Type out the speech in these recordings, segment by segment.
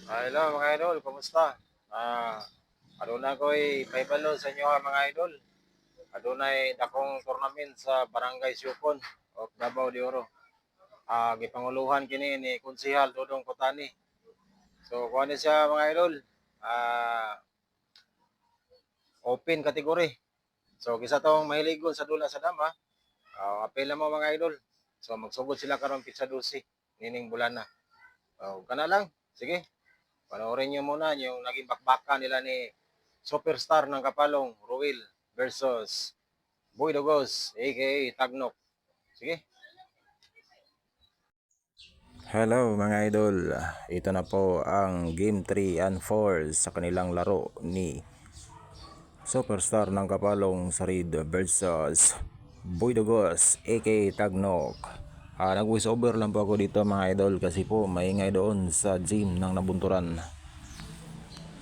Hello mga idol, kumusta? Aduna ko'y paibalo sa inyo mga idol. Adunay dakong tournament sa Barangay Syukon of Davao de Oro. Gipanguluhan kini ni Konsehal Dodong Kotani. So kuha ni siya mga idol. Ah, Open category. So kisa tong mahiligon sa dula sa dama. Apel mo mga idol. So magsugod sila karon pizza 12 nining bulana. Kana lang. Sige. Panoorin nyo muna yung naging bakbakan nila ni superstar ng Kapalong, Ruel versus Boy Dogos, aka Tagnok. Sige. Hello mga idol, ito na po ang Game 3 and 4 sa kanilang laro ni Superstar ng Kapalong Sarid versus Boy Dugos aka Tagnok. Nag-voice over lang po ako dito mga idol kasi po maingay doon sa gym ng Nabunturan.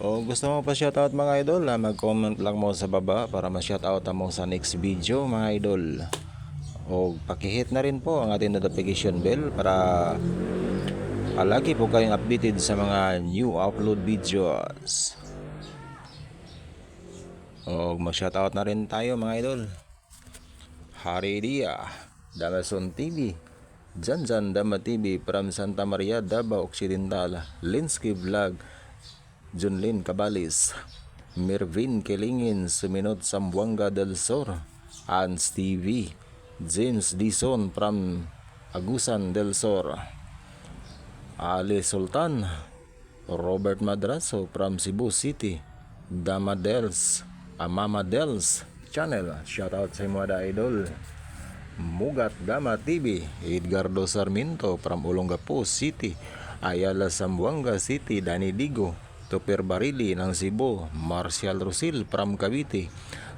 O gusto mo pa shoutout mga idol, mag-comment lang mo sa baba para ma-shoutout mo sa next video mga idol. O pakihit na rin po ang ating notification bell para lagi po kayong updated sa mga new upload videos. O mag-shoutout na rin tayo mga idol. Haridia, Damason TV, Janjan Dama TV from Santa Maria, Davao Occidental, Linsky Vlog, Junlin Cabalis, Mervin Kelingin, Suminot Sambuanga del Sur, Hans TV, James Dison from Agusan del Sur, Ali Sultan, Robert Madraso from Cebu City, Mama Dels channel, shoutout sa mga idol. Mugat Dama TV, Edgardo Sarmiento from Olongapo City, Ayala Zamboanga City, Dani Digo, Tupir Barili ng Cebu, Marcial Rosil from Cavite,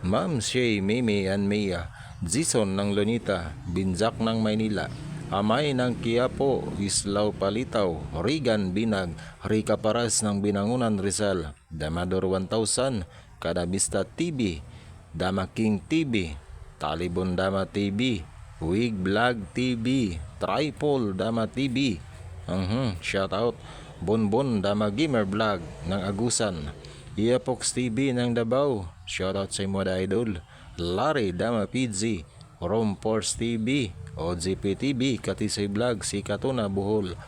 Ma'am Shay, Mimi and Mia, Jason ng Lonita, Binjak ng Maynila, Amay ng Quiapo, Islaw Palitaw, Regan Binag, Rica Paras ng Binangunan Rizal, Damador 1000, Kadabista TV, Dama King TV, Talibon Dama TV, Wig Vlog TV, Tripol Dama TV, shout out Bonbon Dama Gamer Vlog ng Agusan, Iapox TV ng Davao, shout out sa mga idol, Larry Dama PG, Romforce TV, OGP TV, Katisay Vlog, si Katuna Bohol,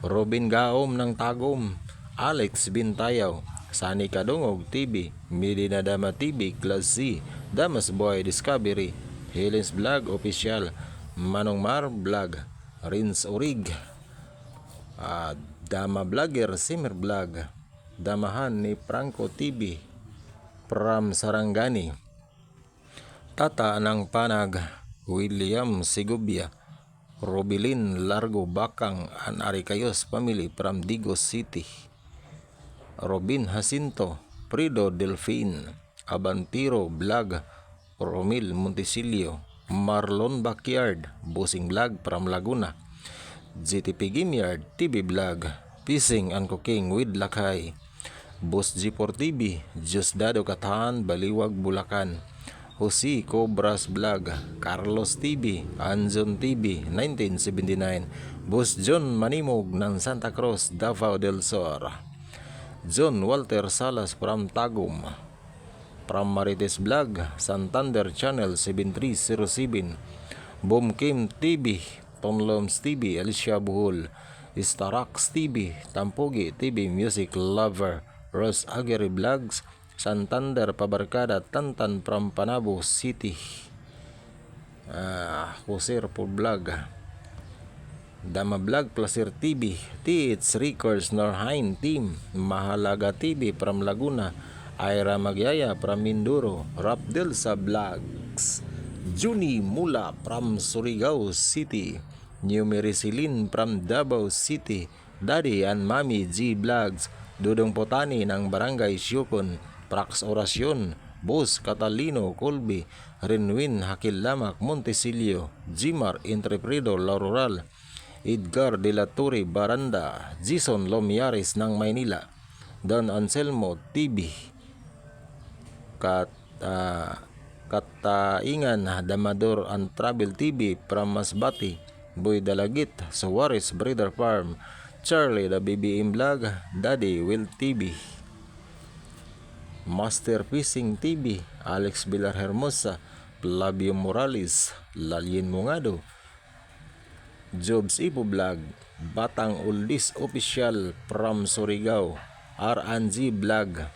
Robin Gaom ng Tagum, Alex Bintayaw, Sani Kadungog TV, Medina Dama TV, Class C, Damas Boy Discovery, Helens Vlog Official, Manong Mar Vlog, Rins Urig, Dama Vlogger Simmer Vlog, Damahan ni Franco TV, Pram Sarangani, Tata ng Panag, William Sigubia, Robilin Largo Bakang, An Aricayos Family from Digos City, Robin Jacinto, Prido Delfin, Abantiro Vlog, Romil Montesilio, Marlon Backyard, Busing Vlog from Laguna, GTP Gameyard TV Vlog, Fishing and Cooking with Lakay, Boss G4 TV, Diosdado Katahan, Baliwag, Bulacan, Jose Cobras Vlog, Carlos TV, Anjon TV, 1979, Boss John Manimog ng Santa Cruz, Davao del Sur, John Walter Salas from Tagum, from Marites Vlog, Santander Channel 7307, Boom Kim TV, Tonloms TV, Alicia Buhol, Starax TV, Tampugi TV, Music Lover, Rose Aguirre Vlogs, Santander Pabarkada, Tantan from Panabo City, Kusir po Vlog, Dama Vlog Placer TV, TH Records Norhain Team, Mahalaga TV from Laguna, Ira Magyaya from Mindoro, Rapdel sa Vlogs, Juni Mula from Surigao City, Numerisilin from Davao City, Daddy and Mami G Vlogs, Dudong Potani ng Barangay Syukon, Prax Orasyon, Boss Catalino Colby, Renwin Hakilamak Montesilio, Jimar Entrepredo Laural, Edgar de la Torre Baranda, Jason Lomiares ng Maynila, Don Anselmo TV, Kataingan Damador and Travel TV from Masbati, Boy Dalagit, Suarez Breeder Farm, Charlie the BBM Vlog, Daddy Will TV, Master Fishing TV, Alex Villarhermosa, Flavio Morales, Lalien Mungado, Jobs Ipo Vlog, Batang Uldis Official from Surigao, RNG Vlog,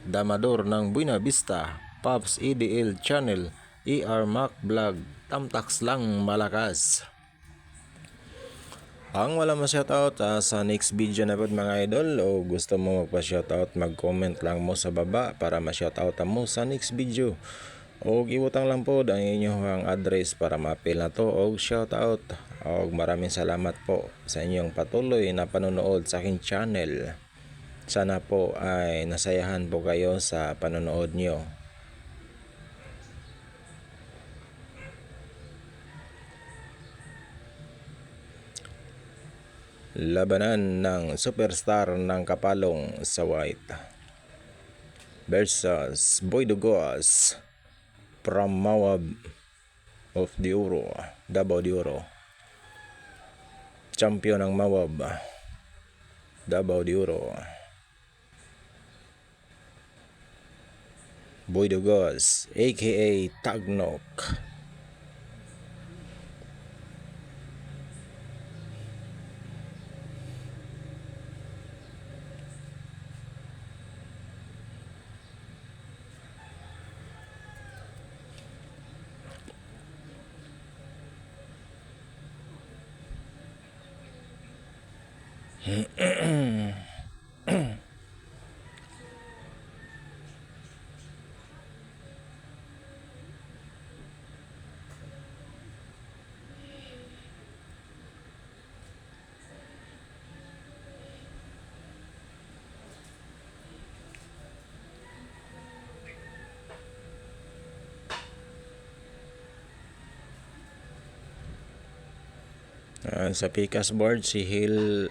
Damador ng Buena Vista, Pops EDL Channel, ER Mac Vlog, Tamtax lang malakas. Ang wala ma-shoutout sa next video na po mga idol, o gusto mo magpa-shoutout, mag-comment lang mo sa baba para ma-shoutout mo sa next video. O ibutang lang po ang inyong address para ma-appeal na to o shoutout. O maraming salamat po sa inyong patuloy na panonood sa aking channel. Sana po ay nasayahan po kayo sa panonood nyo. Labanan ng superstar ng Kapalong sa White versus Boy Dugos from Mawab of the Oro, Davao de Oro. Champion ng Mawab, Davao de Oro, Boy Dugos aka Tagnok. Sa Picas board si Hill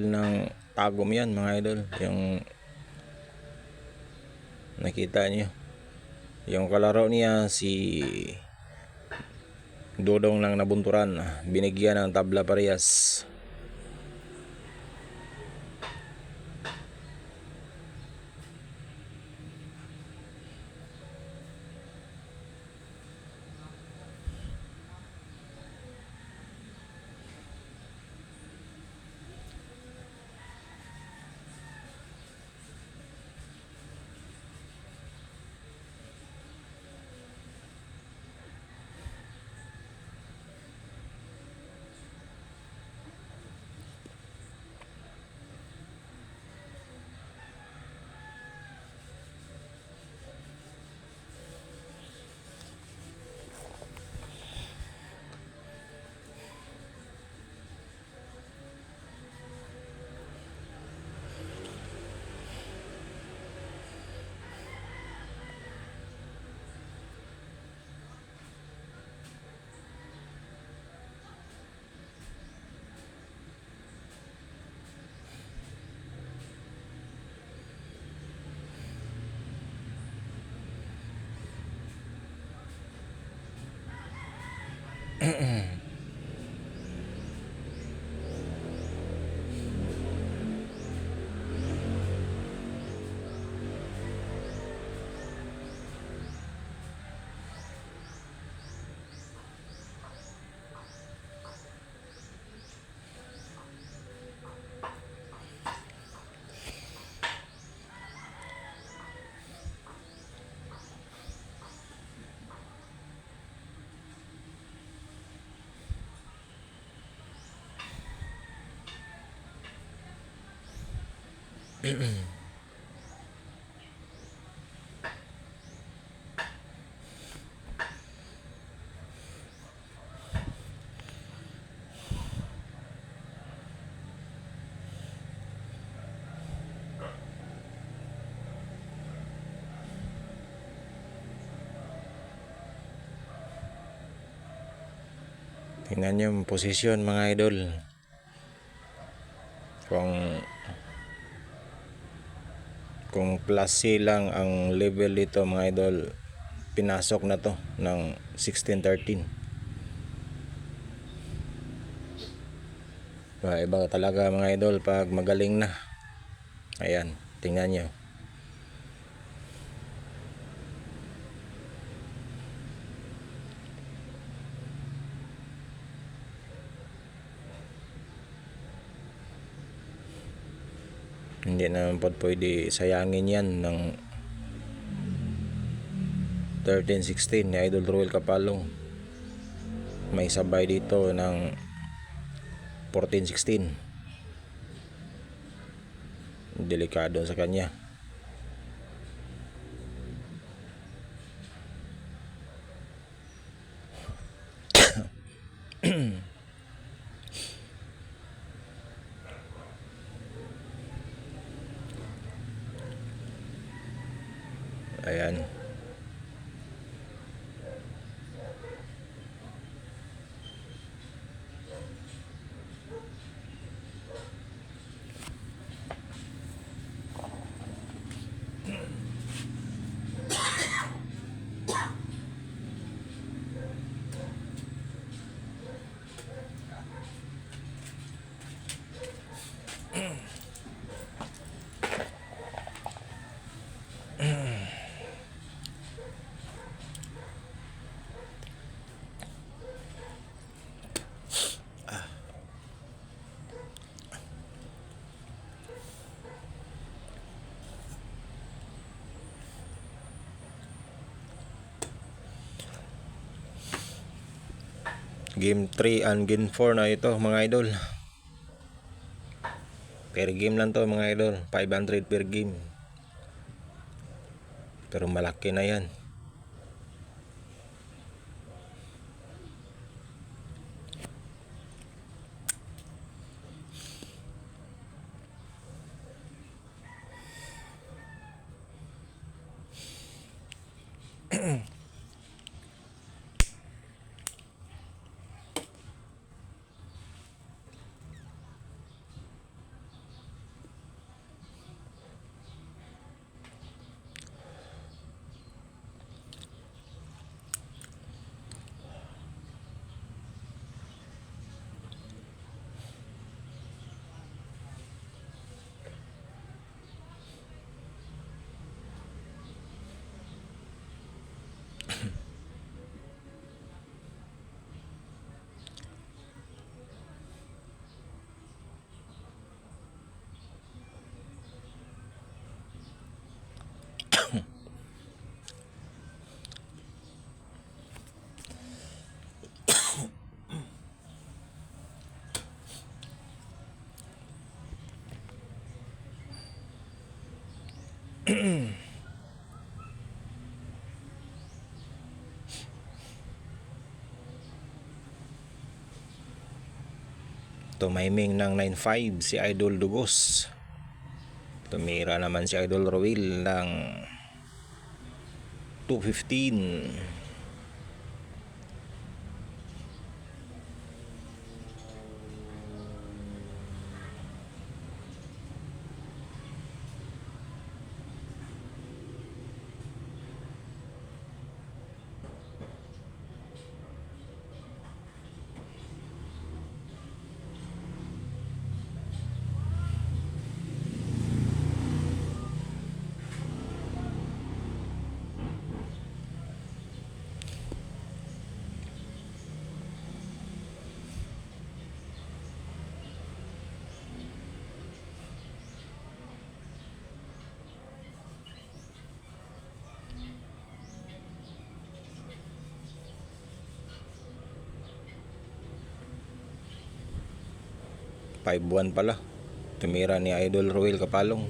ng Tagum yan mga idol, yung nakita nyo yung kalaro niya si Dodong ng Nabunturan, binigyan ng tabla parehas. Tingnan nyo yung posisyon mga idol. Kung plus C lang ang level dito mga idol, pinasok na to ng 16-13. Iba talaga mga idol pag magaling na. Ayan, tingnan nyo. Hindi naman po pwede sayangin yan ng 13-16 ni Idol Ruel Kapalong. May sabay dito ng 14-16. Delikado sa kanya. Ayan. Game 3 and game 4 na ito mga idol. Per game lang to mga idol, 500 per game. Pero malaki na yan. Tumiming ng 9.5 si Idol Dugos. Tumira naman si Idol Ruel ng 2.15. Five buwan pala tumira ni Idol Ruel Kapalong.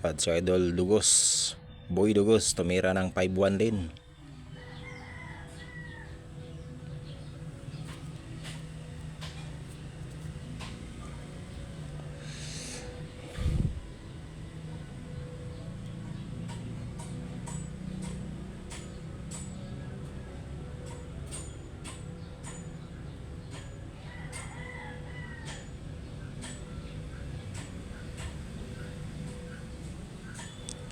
At si Idol Dugos, Boy Dugos, tumira ng 5-1 din.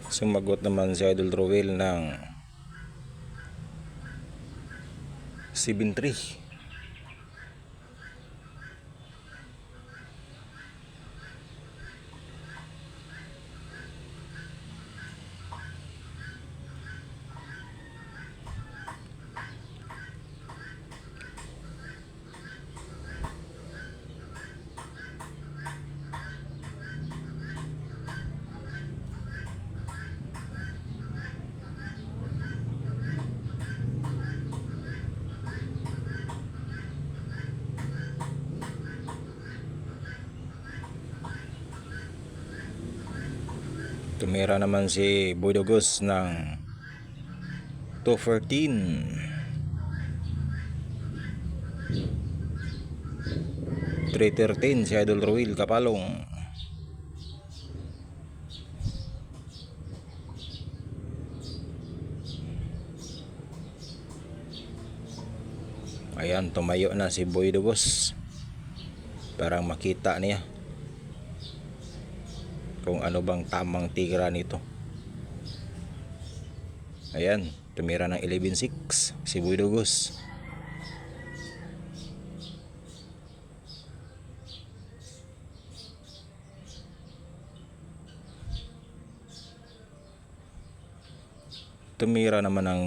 Sumagot naman si Idol Rowel ng 7-3. Tumira naman si Boy Dugos ng 214. 313 si Idol Rowel Kapalong. Ayan, tumayo na si Boy Dugos. Parang makita niya kung ano bang tamang tira nito. Ayan, tumira ng 11-6 si Boy Dugos. Tumira naman ng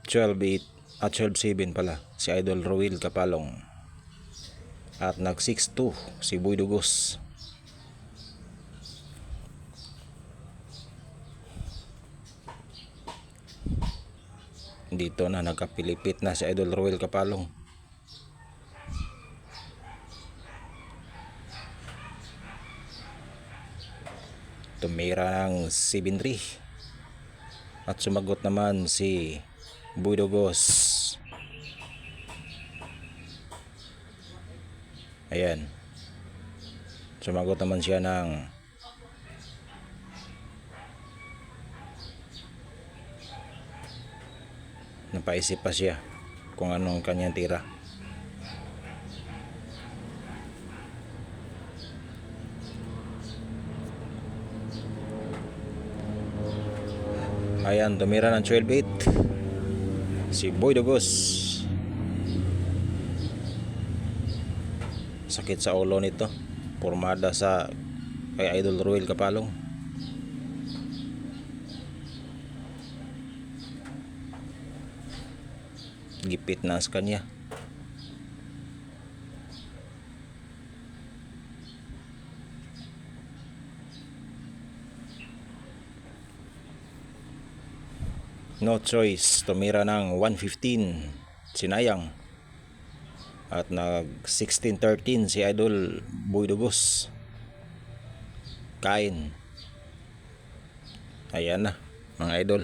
12-8 at 12-7 pala si Idol Rowel Kapalong. At nag 6-2 si Boy Dugos. Dito na nagkapilipit na si Idol Rowel Kapalong. Tumira ng 7-3. At sumagot naman si Boy Dugos. Ayan. Sumagot naman siya ng napaisip pa siya kung anong kanyang tira. Ayan, tumira ng 12-8 si Boy Dugos. Sakit sa ulo nito. Pormada sa kay Idol Rowel Kapalong. Gipit na sa kanya. No choice, tumira ng 115 sinayang. At nag 16-13 si Idol Boy Dugos. Kain. Ayan na mga idol.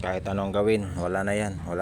Kahit anong gawin, wala na yan. Wala